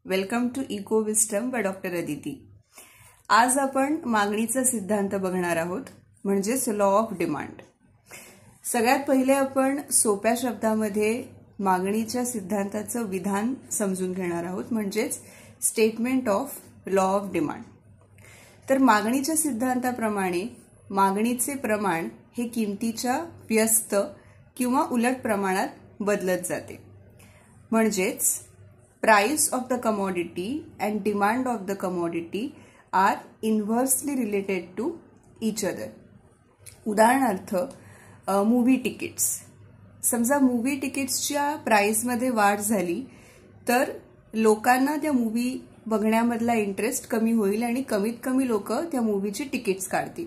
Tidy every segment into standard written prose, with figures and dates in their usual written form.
Welcome to eco wisdom by doctor Aditi. आज आपण मागणीचा सिद्धांत बघणार आहोत, म्हणजेच लॉ ऑफ डिमांड। सगळ्यात पहिले आपण सोप्या शब्दामध्ये मागणीच्या सिद्धांताचं विधान समजून घेणार आहोत, म्हणजेच statement of law of demand. तर मागणीच्या सिद्धांताप्रमाणे मागणीचे प्रमाण हे किमतीच्या व्यस्त किंवा उलट प्रमाणात बदलत जाते, म्हणजेच price of the commodity and demand of the commodity are inversely related to each other. उदाहरणार्थ मूवी तिकीट्स, समजा मूवी तिकीट्सच्या प्राइसमध्ये वाढ झाली तर लोकांना त्या मूवी बघण्यामधला इंटरेस्ट कमी होईल आणि कमीत कमी लोक त्या मूवीची तिकीट्स काढतील।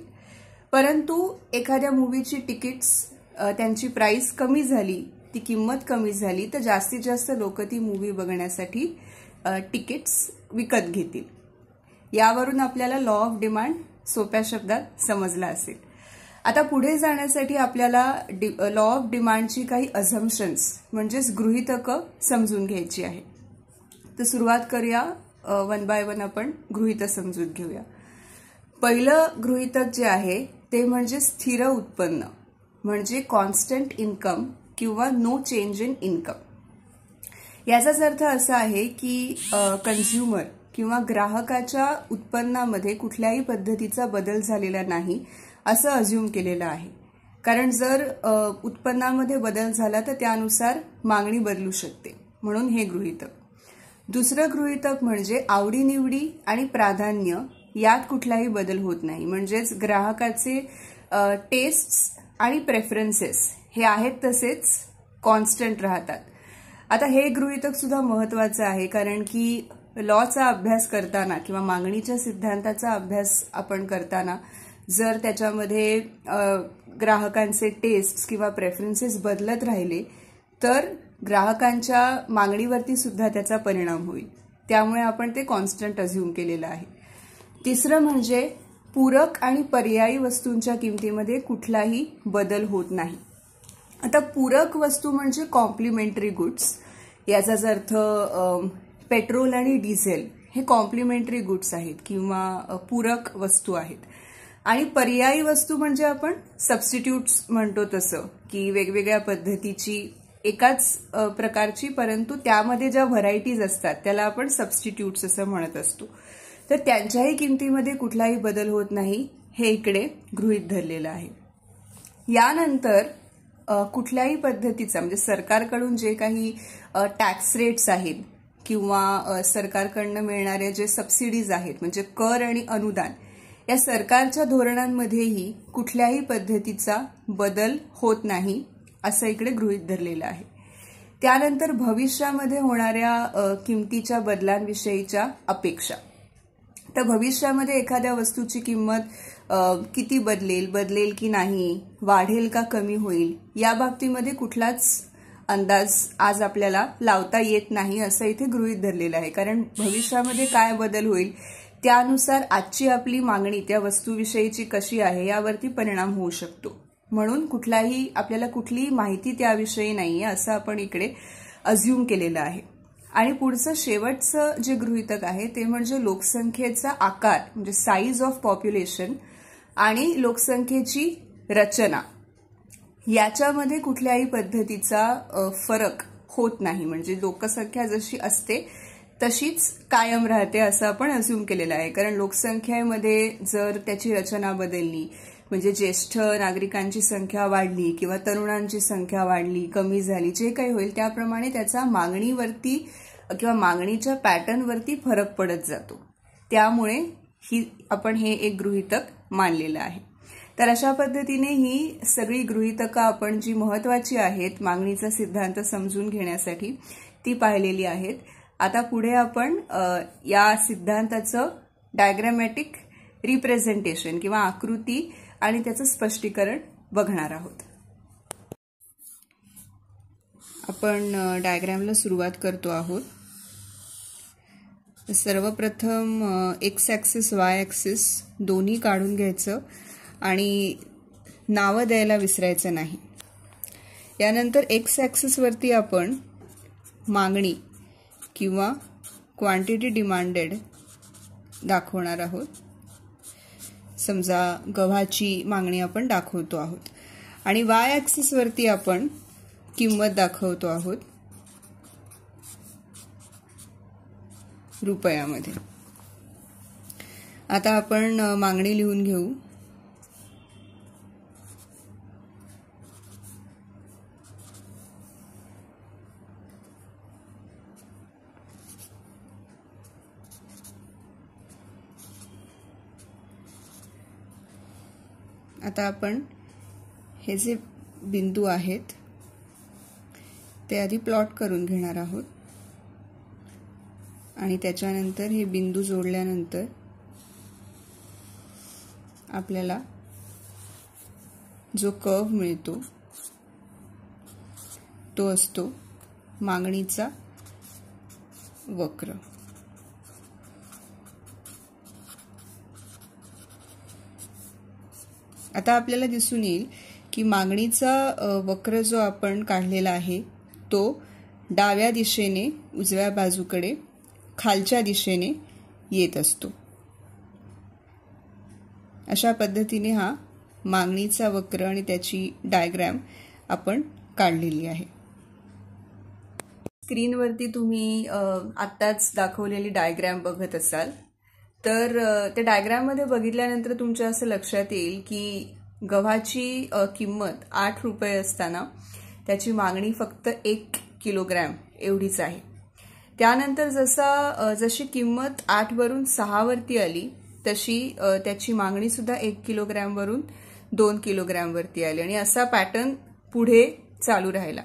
परंतु एखाद्या मूवीची तिकीट्स त्यांची प्राइस कमी झाली, ती किंमत कमी झाली तर जास्तीत जास्त लोक ती मूवी बघण्यासाठी तिकीट्स विकत घेतील। यावरून आपल्याला लॉ ऑफ डिमांड सोप्या शब्दात समजला असेल। आता पुढे जाण्यासाठी आपल्याला लॉ ऑफ डिमांडची काही अझम्पशन्स म्हणजेच गृहीतकं समजून घ्यायची आहे। तर सुरुवात करूया, वन बाय वन आपण गृहीतक समजून घेऊया। पहिलं गृहीतक जे आहे ते म्हणजे स्थिर उत्पन्न, म्हणजे कॉन्स्टंट इन्कम किंवा नो चेंज इन इन्कम। याचाच अर्थ असा आहे की कन्झ्युमर किंवा ग्राहकाच्या उत्पन्नामध्ये कुठल्याही पद्धतीचा बदल झालेला नाही असं अज्युम केलेलं आहे। कारण जर उत्पन्नामध्ये बदल झाला तर त्यानुसार मागणी बदलू शकते, म्हणून हे गृहीतक। दुसरं गृहीतक म्हणजे आवडीनिवडी आणि प्राधान्य यात कुठलाही बदल होत नाही, म्हणजेच ग्राहकाचे टेस्ट्स आणि प्रेफरन्सेस हे आहेत तसेच कॉन्स्टंट राहतात। आता हे गृहीतक सुद्धा महत्वाचं आहे, कारण की लॉचा अभ्यास करताना किंवा मागणीच्या सिद्धांताचा अभ्यास आपण करताना जर त्याच्यामध्ये ग्राहकांचे टेस्ट किंवा प्रेफरन्सेस बदलत राहिले तर ग्राहकांच्या मागणीवरती सुद्धा त्याचा परिणाम होईल, त्यामुळे आपण ते कॉन्स्टंट अज्युम केलेलं आहे। तिसरं म्हणजे पूरक आणि पर्यायी वस्तूंच्या किमतीमध्ये कुठलाही बदल होत नाही। आता पूरक वस्तू म्हणजे कॉम्प्लिमेंटरी गुड्स, याचाच अर्थ पेट्रोल आणि डिझेल हे कॉम्प्लिमेंटरी गुड्स आहेत किंवा पूरक वस्तू आहेत। आणि पर्यायी वस्तू म्हणजे आपण सबस्टिट्यूट्स म्हणतो तसं, की वेगवेगळ्या पद्धतीची एकाच प्रकारची परंतु त्यामध्ये ज्या व्हरायटीज असतात त्याला आपण सबस्टिट्यूट्स असं म्हणत असतो। तर त्यांच्याही किमतीमध्ये कुठलाही बदल होत नाही, हे इकडे गृहीत धरलेलं आहे। यानंतर कुठल्याही पद्धतीचा म्हणजे सरकारकडून जे काही टॅक्स रेट्स आहेत किंवा सरकारकडनं मिळणारे जे सबसिडीज आहेत म्हणजे कर आणि अनुदान, या सरकारच्या धोरणांमध्येही कुठल्याही पद्धतीचा बदल होत नाही असं इकडे गृहीत धरलेलं आहे। त्यानंतर भविष्यामध्ये होणाऱ्या किमतीच्या बदलांविषयीच्या अपेक्षा, तर भविष्यामध्ये एखाद्या वस्तूची किंमत किती बदलेल की नाही, वाढेल का कमी होईल, या बाबतीमध्ये कुठलाच अंदाज आज आपल्याला लावता येत नाही असं इथे गृहीत धरलेलं आहे। कारण भविष्यामध्ये काय बदल होईल त्यानुसार आजची आपली मागणी त्या वस्तूविषयीची कशी आहे यावरती परिणाम होऊ शकतो, म्हणून आपल्याला कुठलीही माहिती त्याविषयी नाहीये असं आपण इकडे अज्युम केलेलं आहे। आणि पुढचं शेवटचं जे गृहीतक आहे ते म्हणजे लोकसंख्येचा आकार म्हणजे साईज ऑफ पॉप्युलेशन आणि लोकसंख्येची रचना याच्यामध्ये कुठल्याही पद्धतीचा फरक होत नाही, म्हणजे लोकसंख्या जशी असते तशीच कायम राहते असं आपण अज्युम केलेलं आहे। कारण लोकसंख्येमध्ये जर त्याची रचना बदलली म्हणजे ज्येष्ठ नागरिकांची संख्या वाढली किंवा तरुणांची संख्या वाढली कमी झाली, जे काही होईल त्याप्रमाणे त्याचा मागणीवरती किंवा मागणीच्या पॅटर्नवरती फरक पडत जातो, त्यामुळे आपण हे एक गृहीतक मानलेलं आहे। तर अशा पद्धतीने ही सगळी गृहीतकं आपण जी महत्वाची आहेत मागणीचा सिद्धांत समजून घेण्यासाठी ती पाहिलेली आहेत। आता पुढे आपण या सिद्धांताचं डायग्रामॅटिक रिप्रेझेंटेशन किंवा आकृती आणि त्याचं स्पष्टीकरण बघणार आहोत। आपण डायग्रामला सुरुवात करतो आहोत। सर्वप्रथम एक्स ॲक्सिस वाय ॲक्सिस दोन्ही काढून घ्यायचं आणि नावं द्यायला विसरायचं नाही। यानंतर एक्स ॲक्सिसवरती आपण मागणी किंवा क्वांटिटी डिमांडेड दाखवणार आहोत. समजा गव्हाची मागणी आपण दाखवतो आहोत आणि वाय ॲक्सिस वरती आपण किंमत दाखवतो आहोत रुपयामध्ये. आता आपण मागणी लिहून घेऊ. आता आपण हे जे बिंदू आहेत ते आधी प्लॉट करून घेणार आहोत आणि त्याच्यानंतर हे बिंदू जोडल्यानंतर आपल्याला जो कर्व मिळतो तो असतो मागणीचा वक्र. आता आपल्याला दिसून येईल की मागणीचा वक्र जो आपण काढलेला आहे तो डाव्या दिशेने उजव्या बाजूकडे खालच्या दिशेने येत असतो. अशा पद्धतीने हा मागणीचा वक्र आणि त्याची डायग्राम आपण काढलेली आहे. स्क्रीनवरती तुम्ही आत्ताच दाखवलेली डायग्राम बघत असाल तर त्या डायग्राममध्ये बघितल्यानंतर तुमच्या असं लक्षात येईल की गव्हाची किंमत 8 रुपये असताना त्याची मागणी फक्त 1 किलोग्रॅम एवढीच आहे. त्यानंतर जशी किंमत 8 वरून 6 वरती आली तशी त्याची मागणी सुद्धा 1 किलोग्रॅम वरून 2 किलोग्रॅम वरती आली आणि असा पॅटर्न पुढे चालू राहिला.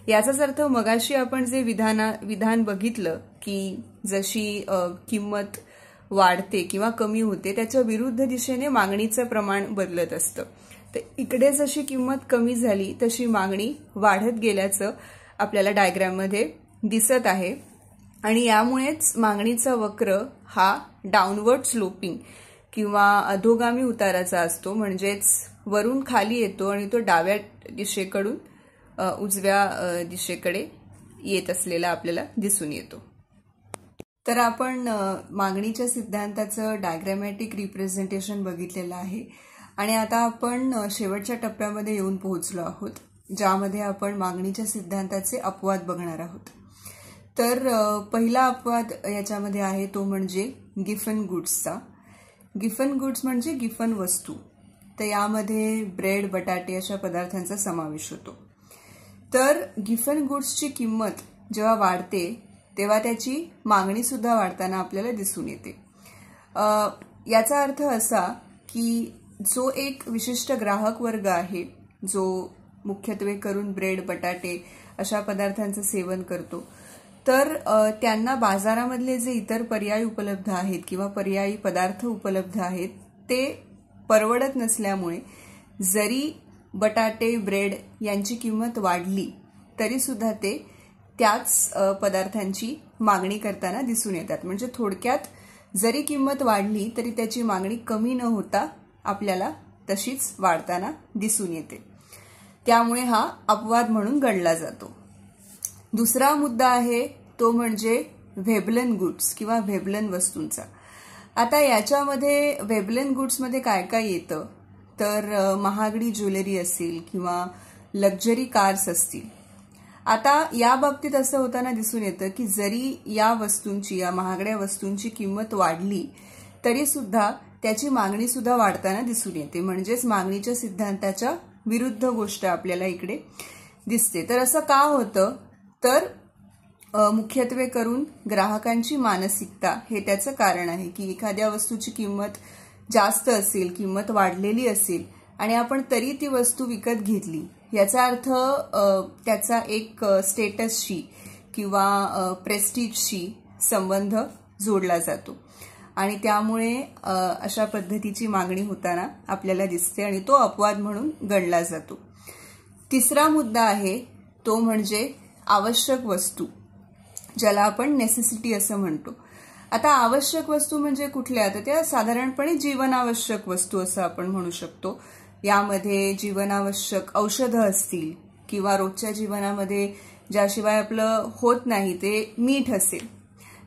याचाच अर्थ मगाशी आपण जे विधान बघितलं की जशी किंमत वाढते किंवा कमी होते त्याच्या विरुद्ध दिशेने मागणीचं प्रमाण बदलत असतं. तर इकडे जशी किंमत कमी झाली तशी मागणी वाढत गेल्याचं आपल्याला डायग्राममध्ये दिसत आहे आणि यामुळेच मागणीचा वक्र हा डाऊनवर्ड स्लोपिंग किंवा अधोगामी उताराचा असतो. म्हणजेच वरून खाली येतो आणि तो डाव्या दिशेकडून उजव्या दिशेकडे येत असलेला आपल्याला दिसून येतो. तर आपण मागणीच्या सिद्धांताचं डायग्रॅमॅटिक रिप्रेझेंटेशन बघितलेलं आहे आणि आता आपण शेवटच्या टप्प्यामध्ये येऊन पोहोचलो आहोत ज्यामध्ये आपण मागणीच्या सिद्धांताचे अपवाद बघणार आहोत. तर पहिला अपवाद याच्यामध्ये आहे तो म्हणजे गिफन गुड्सचा. गिफन गुड्स म्हणजे गिफन वस्तू. तर यामध्ये ब्रेड, बटाटे अशा पदार्थांचा समावेश होतो. तर गिफन गुड्सची किंमत जेव्हा वाढते तेव्हा त्याची मागणी सुद्धा वाढताना आपल्याला दिसून येते. याचा अर्थ असा की जो एक विशिष्ट ग्राहक वर्ग आहे जो मुख्यत्वे करून ब्रेड, बटाटे अशा पदार्थांचं सेवन करतो तर त्यांना बाजारामधले जे इतर पर्याय उपलब्ध आहेत किंवा पर्यायी पदार्थ उपलब्ध आहेत ते परवडत नसल्यामुळे जरी बटाटे, ब्रेड यांची किंमत वाढली तरी सुद्धा ते त्याच पदार्थांची मागणी करताना दिसून येतात. म्हणजे थोडक्यात जरी किंमत वाढली तरी त्याची मागणी कमी न होता आपल्याला तशीच वाढताना दिसून येते. त्यामुळे हा अपवाद म्हणून गणला जातो. दुसरा मुद्दा आहे तो म्हणजे व्हेबलन गुड्स किंवा व्हेबलन वस्तूंचा. आता याच्यामध्ये व्हेबलन गुड्समध्ये काय काय येतं तर महागडी ज्वेलरी असेल किंवा लक्झरी कार्स असतील. आता या बाबतीत असं होताना दिसून येतं की जरी या वस्तूंची, या महागड्या वस्तूंची किंमत वाढली तरी सुद्धा त्याची मागणी सुद्धा वाढताना दिसून येते. म्हणजेच मागणीच्या सिद्धांताच्या विरुद्ध गोष्ट आपल्याला इकडे दिसते. तर असं का होतं तर मुख्यत्वे करून ग्राहकांची मानसिकता हे त्याचं कारण आहे की एखाद्या वस्तूची किंमत जास्त असेल, किंमत वाढलेली असेल आणि आपण तरी ती वस्तू विकत घेतली याचा अर्थ त्याचा एक स्टेटसशी किंवा प्रेस्टिजशी संबंध जोडला जातो आणि त्यामुळे अशा पद्धतीची मागणी होताना आपल्याला दिसते आणि तो अपवाद म्हणून गणला जातो. तिसरा मुद्दा आहे तो म्हणजे आवश्यक वस्तू, ज्याला आपण नेसेसिटी असं म्हणतो. आता आवश्यक वस्तू म्हणजे कुठल्या तर त्या साधारणपणे जीवनावश्यक वस्तू असं आपण म्हणू शकतो. यामध्ये जीवनावश्यक औषधं असतील किंवा रोजच्या जीवनामध्ये ज्याशिवाय आपलं होत नाही ते मीठ असेल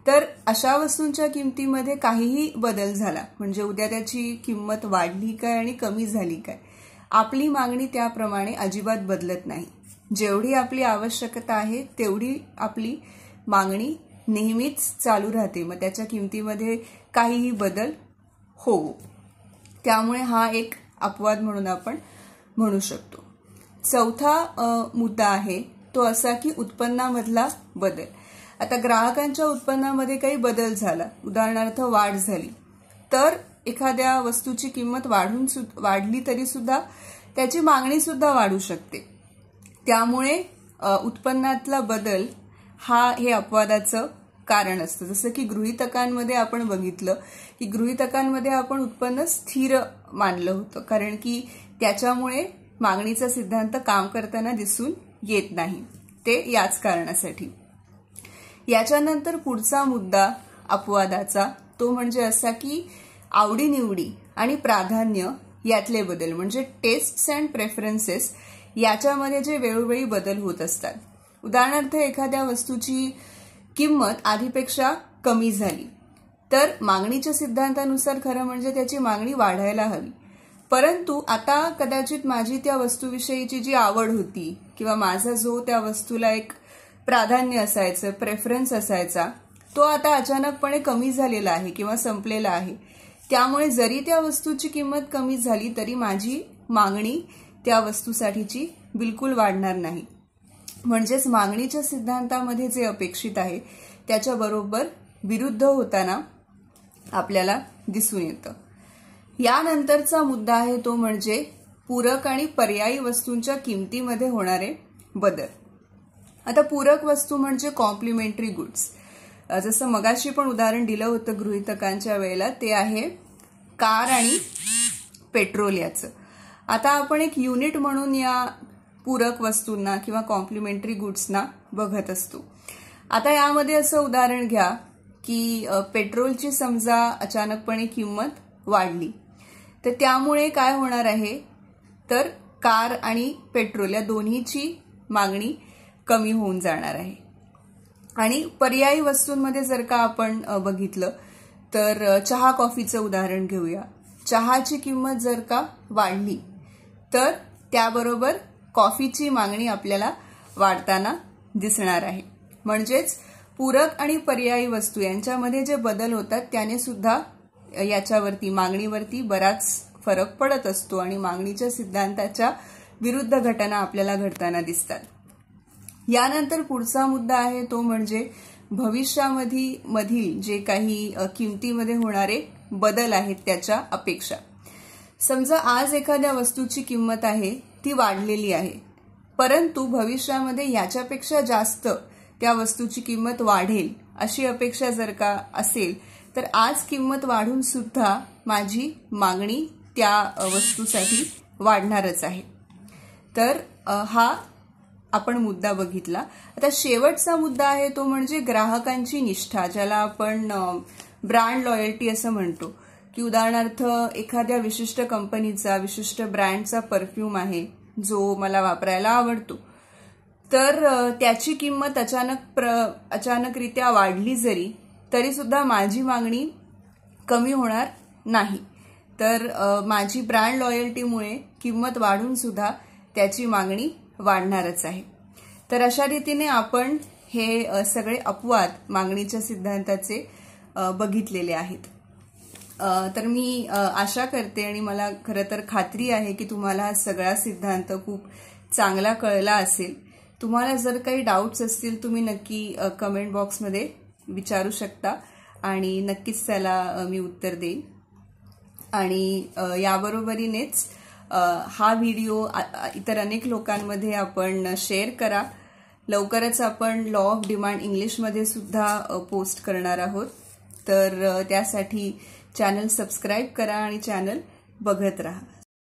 तर अशा वस्तूंच्या किमतीमध्ये काहीही बदल झाला म्हणजे उद्या त्याची किंमत वाढली काय आणि कमी झाली काय, आपली मागणी त्याप्रमाणे अजिबात बदलत नाही. जेवढी आपली आवश्यकता आहे तेवढी आपली मागणी नेहमीच चालू राहते. मग त्याच्या किमतीमध्ये काहीही बदल होवो. त्यामुळे हा एक अपवाद म्हणून आपण म्हणू शकतो. चौथा मुद्दा आहे तो असा की उत्पन्नामधला बदल. आता ग्राहकांच्या उत्पन्नामध्ये काही बदल झाला, उदाहरणार्थ वाढ झाली, तर एखाद्या वस्तूची किंमत वाढली तरी सुद्धा त्याची मागणी सुद्धा वाढू शकते. त्यामुळे उत्पन्नातला बदल हे अपवादाचं कारण असतं. जसं की गृहीतकांमध्ये आपण बघितलं की गृहीतकांमध्ये आपण उत्पन्न स्थिर मानलं होतं, कारण की त्याच्यामुळे मागणीचा सिद्धांत काम करताना दिसून येत नाही. ते याच कारणासाठी. याच्यानंतर पुढचा मुद्दा अपवादाचा तो म्हणजे असा की आवडीनिवडी आणि प्राधान्य यातले बदल म्हणजे टेस्ट्स अँड प्रेफरन्सेस याच्यामध्ये जे वेळोवेळी बदल होत असतात. उदाहरणार्थ एखाद्या वस्तूची किंमत आधीपेक्षा कमी झाली तर मागणीच्या सिद्धांतानुसार खरं म्हणजे त्याची मागणी वाढायला हवी. परंतु आता कदाचित माझी त्या वस्तूविषयीची जी आवड होती किंवा माझा जो त्या वस्तूला एक प्राधान्य असायचं, प्रेफरन्स असायचा, तो आता अचानकपणे कमी झालेला आहे किंवा संपलेला आहे. त्यामुळे जरी त्या वस्तूची किंमत कमी झाली तरी माझी मागणी त्या वस्तूसाठीची बिलकुल वाढणार नाही. म्हणजेच मागणीच्या सिद्धांतामध्ये जे अपेक्षित आहे त्याच्या बरोबर विरुद्ध होताना आपल्याला दिसून येतं. यानंतरचा मुद्दा आहे तो म्हणजे पूरक आणि पर्यायी वस्तूंच्या किमतीमध्ये होणारे बदल. आता पूरक वस्तू म्हणजे कॉम्प्लिमेंटरी गुड्स. जसं मगाशी पण उदाहरण दिलं होतं गृहीतकांच्या वेळेला, ते आहे कार आणि पेट्रोल याचं. आता आपण एक युनिट म्हणून या पूरक वस्तूंना किंवा कॉम्प्लिमेंटरी गुड्सना बघत असतो. आता यामध्ये असं उदाहरण घ्या की पेट्रोलची समजा अचानकपणे किंमत वाढली, तर त्यामुळे काय होणार आहे तर कार आणि पेट्रोल या दोन्हीची मागणी कमी होऊन जाणार आहे. आणि पर्यायी वस्तूंमध्ये जर का आपण बघितलं तर चहा कॉफीचं उदाहरण घेऊया. चहाची किंमत जर का वाढली तर त्याबरोबर कॉफीची मागणी आपल्याला वाढताना दिसणार आहे. म्हणजेच पूरक आणि पर्यायी वस्तू यांच्यामध्ये जे बदल होतात त्याने सुद्धा याच्यावरती मागणीवरती बराच फरक पडत असतो आणि मागणीच्या सिद्धांताच्या विरुद्ध घटना आपल्याला घडताना दिसतात. यानंतर पुढचा मुद्दा आहे तो म्हणजे भविष्यामधील जे काही किमतीमध्ये होणारे बदल आहेत त्याच्या अपेक्षा. समजा आज एखाद्या वस्तूची किंमत आहे ती वाढलेली आहे, परंतु भविष्यामध्ये याच्यापेक्षा जास्त त्या वस्तूची किंमत वाढेल अशी अपेक्षा जर का असेल तर आज किंमत वाढून सुद्धा माझी मागणी त्या वस्तूसाठी वाढणारच आहे. तर हा आपण मुद्दा बघितला. आता शेवटचा मुद्दा आहे तो म्हणजे ग्राहकांची निष्ठा, ज्याला आपण ब्रँड लॉयल्टी असं म्हणतो. की उदाहरणार्थ एखाद्या विशिष्ट कंपनीचा, विशिष्ट ब्रँडचा परफ्यूम आहे जो मला वापरायला आवडतो, तर त्याची किंमत अचानकरित्या वाढली जरी तरी सुद्धा माझी मागणी कमी होणार नाही. तर माझी ब्रँड लॉयल्टीमुळे किंमत वाढून सुद्धा त्याची मागणी वाढणारच आहे. तर अशा रीतीने आपण हे सगळे अपवाद मागणीच्या सिद्धांताचे बघितलेले आहेत. तर मी आशा करते आणि मला खरं तर खात्री आहे की तुम्हाला हा सगळा सिद्धांत खूप चांगला कळला असेल. तुम्हाला जर काही डाऊट्स असतील तुम्ही नक्की कमेंट बॉक्समध्ये विचारू शकता आणि नक्कीच त्याला मी उत्तर देईन. आणि याबरोबरीनेच हा व्हिडिओ इतर अनेक लोकांमध्ये आपण शेअर करा. लवकरच आपण लॉ ऑफ डिमांड इंग्लिशमध्ये सुद्धा पोस्ट करणार आहोत. तर त्यासाठी चॅनल सबस्क्राईब करा आणि चॅनल बघत राहा.